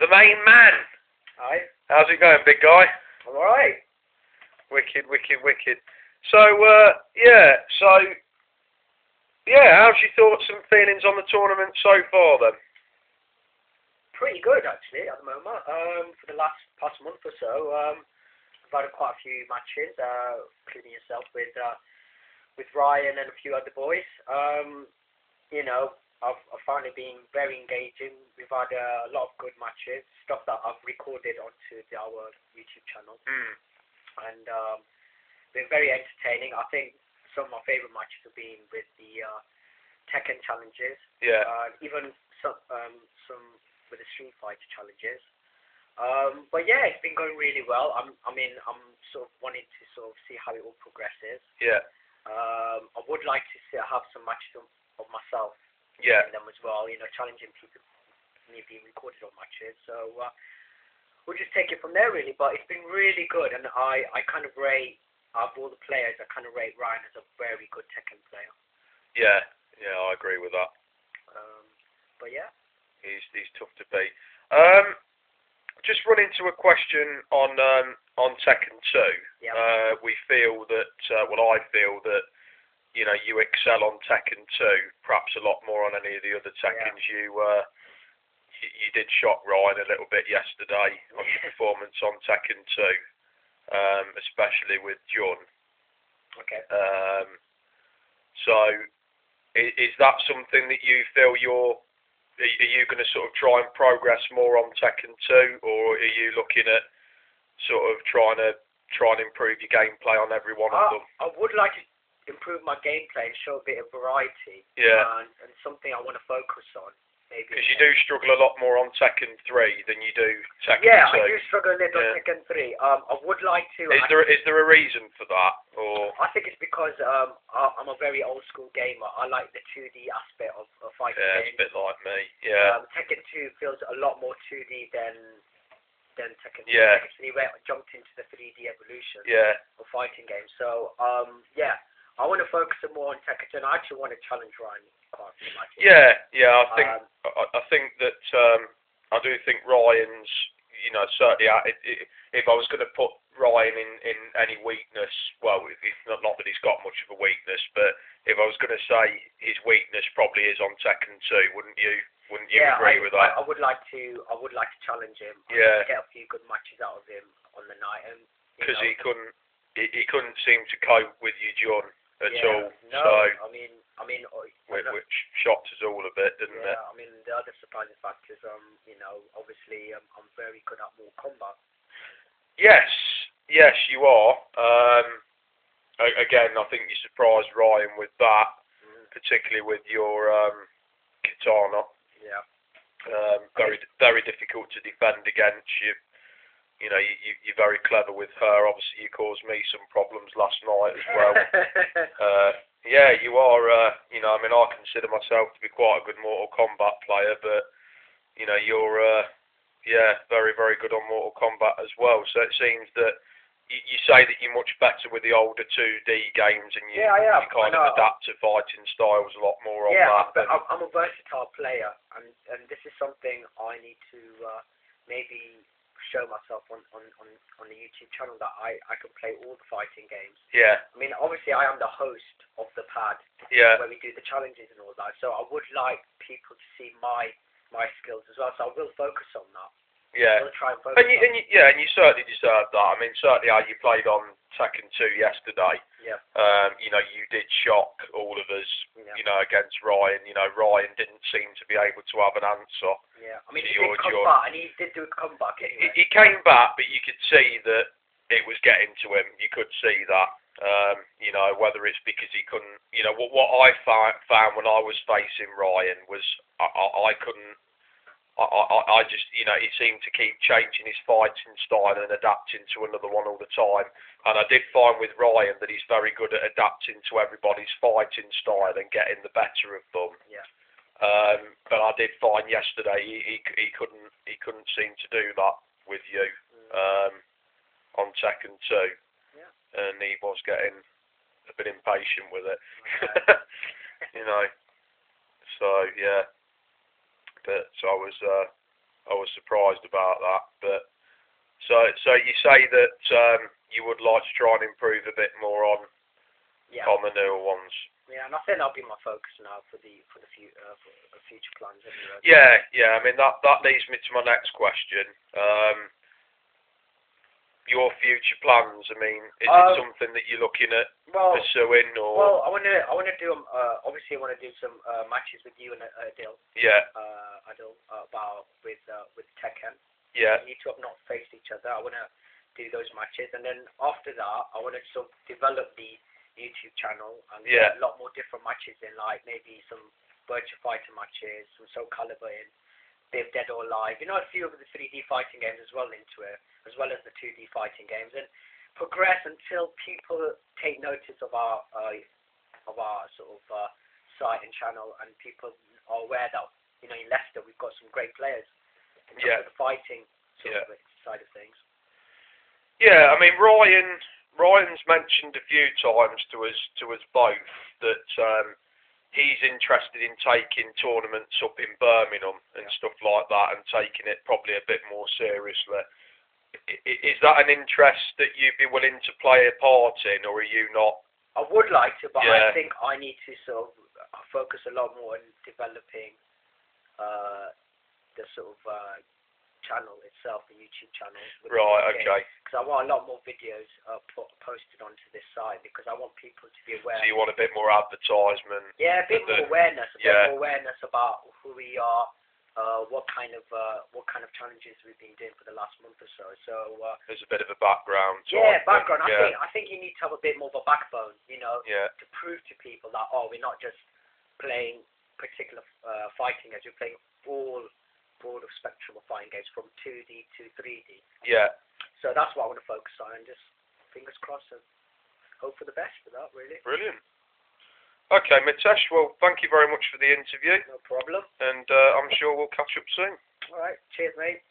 The main man. Hi. How's it going, big guy? I'm alright. Wicked. So, how's your thoughts and feelings on the tournament so far then? Pretty good actually at the moment. For the past month or so, I've had quite a few matches, including yourself with Ryan and a few other boys. I've found it being very engaging. We've had a lot of good matches, stuff that I've recorded onto our YouTube channel, and been very entertaining. I think some of my favourite matches have been with the Tekken challenges, even some with the Street Fighter challenges. But yeah, it's been going really well. I'm sort of wanting to sort of see how it all progresses. Yeah. I would like to have some matches of myself. Yeah. In them as well, challenging people, me being recorded on matches. So we'll just take it from there, really. But it's been really good, and I kind of rate, of all the players, I kind of rate Ryan as a very good Tekken player. Yeah, I agree with that. But yeah, he's tough to beat. Just run into a question on Tekken 2. Yeah. We feel that, I feel that, you excel on Tekken 2, perhaps a lot more on any of the other Tekkens. Yeah. You did shock Ryan a little bit yesterday on your performance on Tekken 2, especially with John. Okay. So, is that something that you feel are you going to sort of try and progress more on Tekken 2, or are you looking at sort of trying and improve your gameplay on every one of them? I would like to improve my gameplay and show a bit of variety. Yeah. And something I want to focus on.Maybe. Because you do struggle a lot more on Tekken 3 than you do Tekken 2. Yeah, I do struggle a little on Tekken 3. I would like to... Is there a reason for that? Or I think it's because I'm a very old school gamer. I like the 2D aspect of fighting games. It's a bit like me. Yeah. Tekken 2 feels a lot more 2D than Tekken 3. Yeah. Tekken 3 jumped into the 3D evolution of fighting games. So, I want to focus more on Tekken 2, and I actually want to challenge Ryan quite a few matches. Yeah. I think that I do think Ryan's, certainly if I was going to put Ryan in any weakness, well, it's not that he's got much of a weakness, but if I was going to say his weakness probably is on Tekken 2, wouldn't you? Wouldn't you agree with that? I would like to challenge him. Yeah. Get a few good matches out of him on the night, and because he couldn't seem to cope with you, John, at all. No, so, I mean, which shocked us all a bit, didn't it? I mean, the other surprising factor is, obviously, I'm very good at Mortal Kombat. Yes, you are. Again, I think you surprised Ryan with that, particularly with your katana. Yeah. Very difficult to defend against. You're very clever with her. Obviously, you caused me some problems last night as well. You are. I consider myself to be quite a good Mortal Kombat player, but you're very, very good on Mortal Kombat as well. So it seems that you say that you're much better with the older 2D games, and you kind of adapt to fighting styles a lot more on that. But I'm a versatile player, and this is something I need to maybe show myself on the YouTube channel, that I can play all the fighting games. Yeah. I mean, obviously I am the host of the pad. Yeah. Where we do the challenges and all that. So I would like people to see my skills as well. So I will focus on that. Yeah. I will try and focus. And you certainly deserve that. I mean, certainly how you played on Tekken 2 yesterday. Yeah. You did shock all of us. Yeah. Against Ryan. Ryan didn't seem to be able to have an answer. Yeah. I mean, he did come back, and he did do a comeback anyway. He came back, but you could see that it was getting to him. You could see that. Whether it's because he couldn't. What I found when I was facing Ryan was I couldn't. I just, he seemed to keep changing his fighting style and adapting to another one all the time. And I did find with Ryan that he's very good at adapting to everybody's fighting style and getting the better of them. Yeah. But I did find yesterday he couldn't seem to do that with you on Tekken 2. Yeah. And he was getting a bit impatient with it. Okay. So yeah. But so I was surprised about that. But so you say that you would like to try and improve a bit more on the newer ones. Yeah, and I think that'll be my focus now for the future plans. Anyway. Yeah. I mean that leads me to my next question. Your future plans. I mean, is it something that you're looking at pursuing, or? Well, I want to do obviously I want to do some matches with you and Adil. Yeah. Adil with Tekken. Yeah. We need to have not faced each other. I want to do those matches, and then after that, I want to sort of develop the YouTube channel and get a lot more different matches in, like maybe some virtual fighter matches, some Soul Calibur in, bit of Dead or Alive, a few of the 3D fighting games as well into it, as well as the 2D fighting games, and progress until people take notice of our sort of site and channel, and people are aware that in Leicester we've got some great players in terms of the fighting sort of side of things. Yeah, I mean Ryan's mentioned a few times to us both that he's interested in taking tournaments up in Birmingham and stuff like that, and taking it probably a bit more seriously. Is that an interest that you'd be willing to play a part in, or are you not? I would like to, but I think I need to sort of focus a lot more on developing the sort of channel itself, the YouTube channel. Right, okay. Because I want a lot more videos posted onto this site, because I want people to be aware. So you want a bit more advertisement? Yeah, a bit more awareness. Bit more awareness about who we are, what kind of challenges we've been doing for the last month or so. So there's a bit of a background. Background. I think you need to have a bit more of a backbone, to prove to people that we're not just playing particular fighting games, we're playing all broad of spectrum of fighting games from 2D to 3D. Yeah. So that's what I want to focus on, and just fingers crossed and hope for the best for that, really. Brilliant. Okay, Mitesh, well, thank you very much for the interview. No problem. And I'm sure we'll catch up soon. All right. Cheers, mate.